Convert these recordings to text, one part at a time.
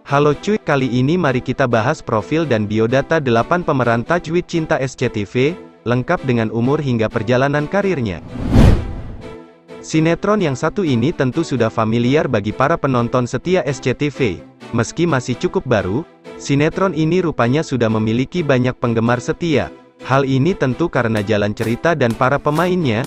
Halo cuy, kali ini mari kita bahas profil dan biodata 8 pemeran Tajwid Cinta SCTV, lengkap dengan umur hingga perjalanan karirnya. Sinetron yang satu ini tentu sudah familiar bagi para penonton setia SCTV. Meski masih cukup baru, sinetron ini rupanya sudah memiliki banyak penggemar setia. Hal ini tentu karena jalan cerita dan para pemainnya.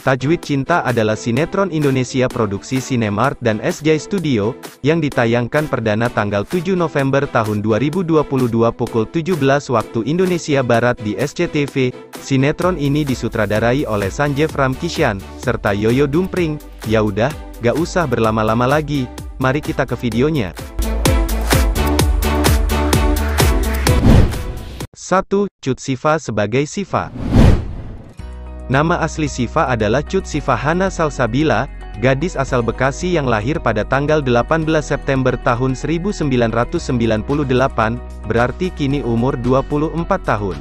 Tajwid Cinta adalah sinetron Indonesia produksi Cinemark dan SJ Studio, yang ditayangkan perdana tanggal 7 November tahun 2022 pukul 17 waktu Indonesia Barat di SCTV. Sinetron ini disutradarai oleh Sanjeev Ramkishan, serta Yoyo Dumpring. Ya udah, gak usah berlama-lama lagi, mari kita ke videonya. 1. Cut Siva sebagai Siva. Nama asli Siva adalah Cut Siva Hana Salsabila, gadis asal Bekasi yang lahir pada tanggal 18 September tahun 1998, berarti kini umur 24 tahun.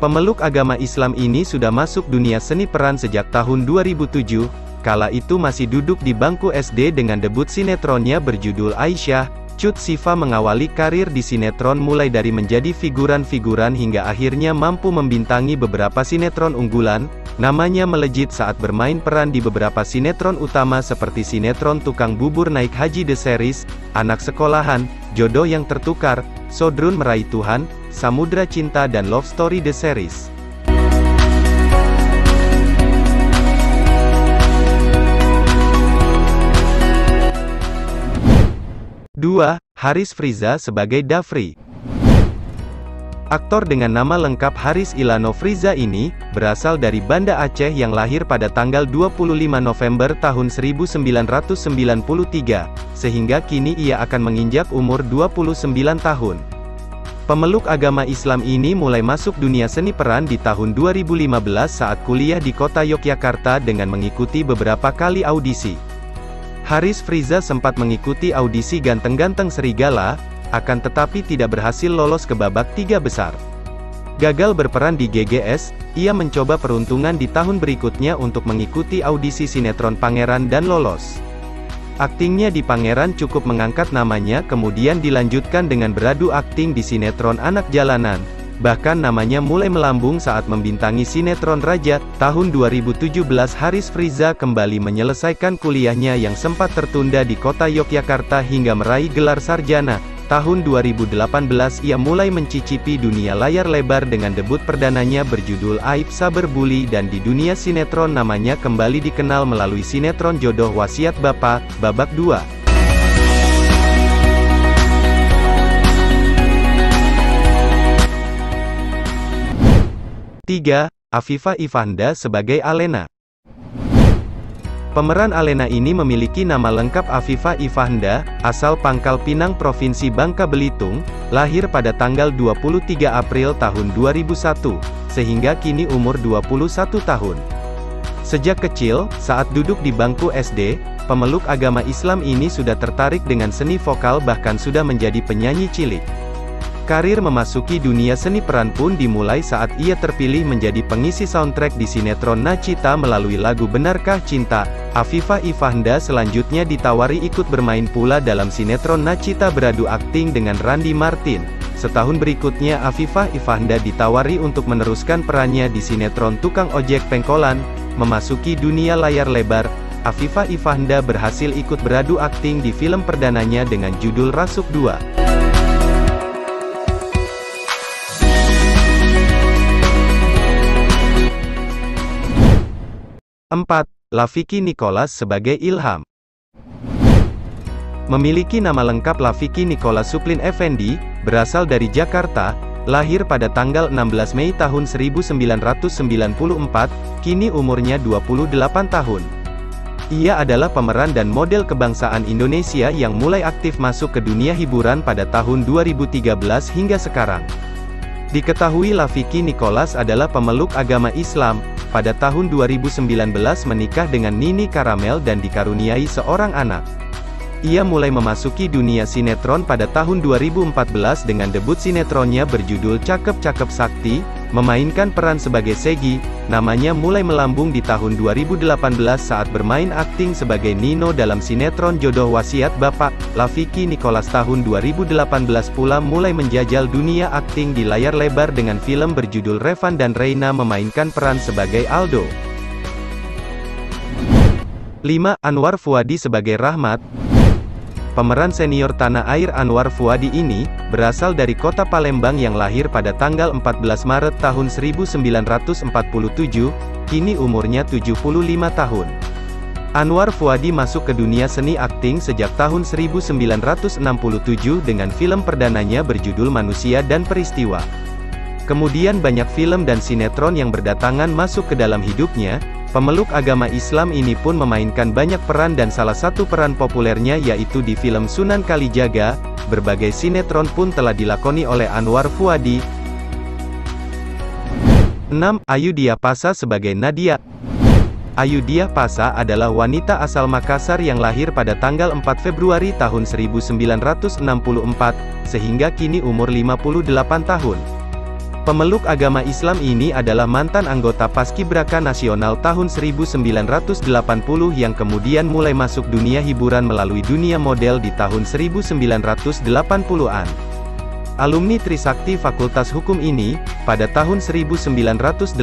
Pemeluk agama Islam ini sudah masuk dunia seni peran sejak tahun 2007, kala itu masih duduk di bangku SD dengan debut sinetronnya berjudul Aisyah. Cut Siva mengawali karir di sinetron mulai dari menjadi figuran-figuran hingga akhirnya mampu membintangi beberapa sinetron unggulan. Namanya melejit saat bermain peran di beberapa sinetron utama seperti sinetron Tukang Bubur Naik Haji The Series, Anak Sekolahan, Jodoh Yang Tertukar, Sodrun Meraih Tuhan, Samudra Cinta dan Love Story The Series. 2. Haris Friza sebagai Dafri. Aktor dengan nama lengkap Haris Ilano Friza ini, berasal dari Banda Aceh yang lahir pada tanggal 25 November tahun 1993, sehingga kini ia akan menginjak umur 29 tahun. Pemeluk agama Islam ini mulai masuk dunia seni peran di tahun 2015 saat kuliah di kota Yogyakarta dengan mengikuti beberapa kali audisi. Haris Friza sempat mengikuti audisi Ganteng-Ganteng Serigala, akan tetapi tidak berhasil lolos ke babak 3 besar. Gagal berperan di GGS, ia mencoba peruntungan di tahun berikutnya untuk mengikuti audisi sinetron Pangeran dan lolos. Aktingnya di Pangeran cukup mengangkat namanya, kemudian dilanjutkan dengan beradu akting di sinetron Anak Jalanan. Bahkan namanya mulai melambung saat membintangi sinetron Raja. Tahun 2017 Haris Friza kembali menyelesaikan kuliahnya yang sempat tertunda di kota Yogyakarta hingga meraih gelar sarjana. Tahun 2018 ia mulai mencicipi dunia layar lebar dengan debut perdananya berjudul Aib Saber Buli, dan di dunia sinetron namanya kembali dikenal melalui sinetron Jodoh Wasiat Bapa, babak 2. 3. Afifah Ivanda sebagai Alena. Pemeran Alena ini memiliki nama lengkap Afifah Ivanda, asal Pangkal Pinang Provinsi Bangka Belitung, lahir pada tanggal 23 April tahun 2001, sehingga kini umur 21 tahun. Sejak kecil, saat duduk di bangku SD, pemeluk agama Islam ini sudah tertarik dengan seni vokal, bahkan sudah menjadi penyanyi cilik. Karir memasuki dunia seni peran pun dimulai saat ia terpilih menjadi pengisi soundtrack di sinetron Nacita melalui lagu Benarkah Cinta. Afifah Ivanda selanjutnya ditawari ikut bermain pula dalam sinetron Nacita beradu akting dengan Randy Martin. Setahun berikutnya Afifah Ivanda ditawari untuk meneruskan perannya di sinetron Tukang Ojek Pengkolan. Memasuki dunia layar lebar, Afifah Ivanda berhasil ikut beradu akting di film perdananya dengan judul Rasuk 2. 4. Lafiki Nicholas sebagai Ilham. Memiliki nama lengkap Lafiki Nicholas Suplin Effendi, berasal dari Jakarta, lahir pada tanggal 16 Mei tahun 1994, kini umurnya 28 tahun. Ia adalah pemeran dan model kebangsaan Indonesia yang mulai aktif masuk ke dunia hiburan pada tahun 2013 hingga sekarang. Diketahui Lafiki Nicholas adalah pemeluk agama Islam. Pada tahun 2019 menikah dengan Nini Karamel dan dikaruniai seorang anak. Ia mulai memasuki dunia sinetron pada tahun 2014 dengan debut sinetronnya berjudul Cakep-Cakep Sakti, memainkan peran sebagai Segi. Namanya mulai melambung di tahun 2018 saat bermain akting sebagai Nino dalam sinetron Jodoh Wasiat Bapak. Lafiki Nicholas tahun 2018 pula mulai menjajal dunia akting di layar lebar dengan film berjudul Revan dan Reina memainkan peran sebagai Aldo. 5. Anwar Fuady sebagai Rahmat. Pemeran senior tanah air Anwar Fuady ini, berasal dari kota Palembang yang lahir pada tanggal 14 Maret tahun 1947, kini umurnya 75 tahun. Anwar Fuady masuk ke dunia seni akting sejak tahun 1967 dengan film perdananya berjudul Manusia dan Peristiwa. Kemudian banyak film dan sinetron yang berdatangan masuk ke dalam hidupnya. Pemeluk agama Islam ini pun memainkan banyak peran dan salah satu peran populernya yaitu di film Sunan Kalijaga. Berbagai sinetron pun telah dilakoni oleh Anwar Fuady. 6. Ayu Diah Pasa sebagai Nadia. Ayu Diah Pasa adalah wanita asal Makassar yang lahir pada tanggal 4 Februari tahun 1964, sehingga kini umur 58 tahun. Pemeluk agama Islam ini adalah mantan anggota Paskibraka Nasional tahun 1980 yang kemudian mulai masuk dunia hiburan melalui dunia model di tahun 1980-an. Alumni Trisakti Fakultas Hukum ini, pada tahun 1988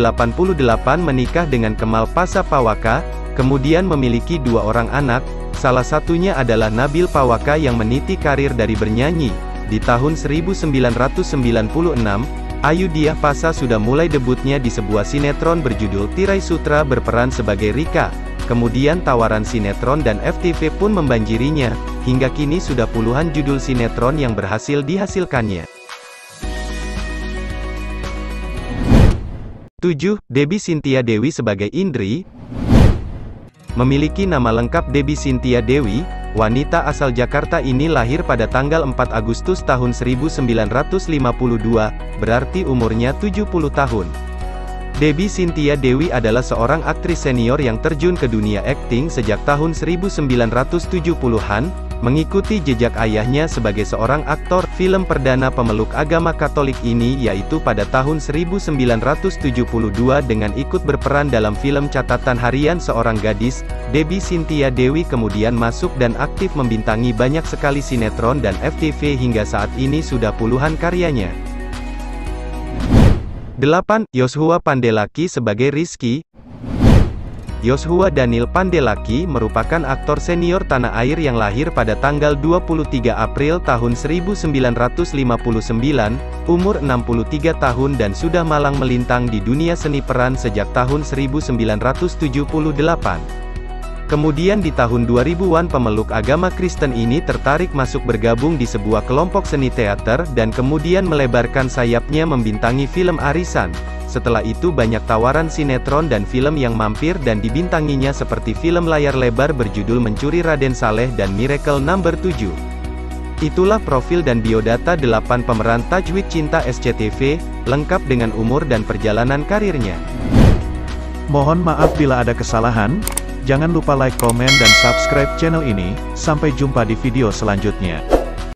menikah dengan Kemal Pasa Pawaka, kemudian memiliki 2 orang anak, salah satunya adalah Nabil Pawaka yang meniti karir dari bernyanyi. Di tahun 1996, Ayu Diah Pasa sudah mulai debutnya di sebuah sinetron berjudul Tirai Sutra berperan sebagai Rika. Kemudian tawaran sinetron dan FTV pun membanjirinya, hingga kini sudah puluhan judul sinetron yang berhasil dihasilkannya. 7. Debbie Cynthia Dewi sebagai Indri. Memiliki nama lengkap Debbie Cynthia Dewi, wanita asal Jakarta ini lahir pada tanggal 4 Agustus tahun 1952, berarti umurnya 70 tahun. Debbie Cynthia Dewi adalah seorang aktris senior yang terjun ke dunia akting sejak tahun 1970-an, mengikuti jejak ayahnya sebagai seorang aktor. Film perdana pemeluk agama Katolik ini yaitu pada tahun 1972 dengan ikut berperan dalam film Catatan Harian Seorang Gadis. Debbie Cynthia Dewi kemudian masuk dan aktif membintangi banyak sekali sinetron dan FTV hingga saat ini sudah puluhan karyanya. 8. Yoshua Pandelaki sebagai Rizky. Yoshua Daniel Pandelaki merupakan aktor senior tanah air yang lahir pada tanggal 23 April tahun 1959, umur 63 tahun dan sudah malang melintang di dunia seni peran sejak tahun 1978. Kemudian di tahun 2000-an pemeluk agama Kristen ini tertarik masuk bergabung di sebuah kelompok seni teater dan kemudian melebarkan sayapnya membintangi film arisan. Setelah itu banyak tawaran sinetron dan film yang mampir dan dibintanginya seperti film layar lebar berjudul Mencuri Raden Saleh dan Miracle No. 7. Itulah profil dan biodata 8 pemeran Tajwid Cinta SCTV, lengkap dengan umur dan perjalanan karirnya. Mohon maaf bila ada kesalahan. Jangan lupa like, komen, dan subscribe channel ini. Sampai jumpa di video selanjutnya.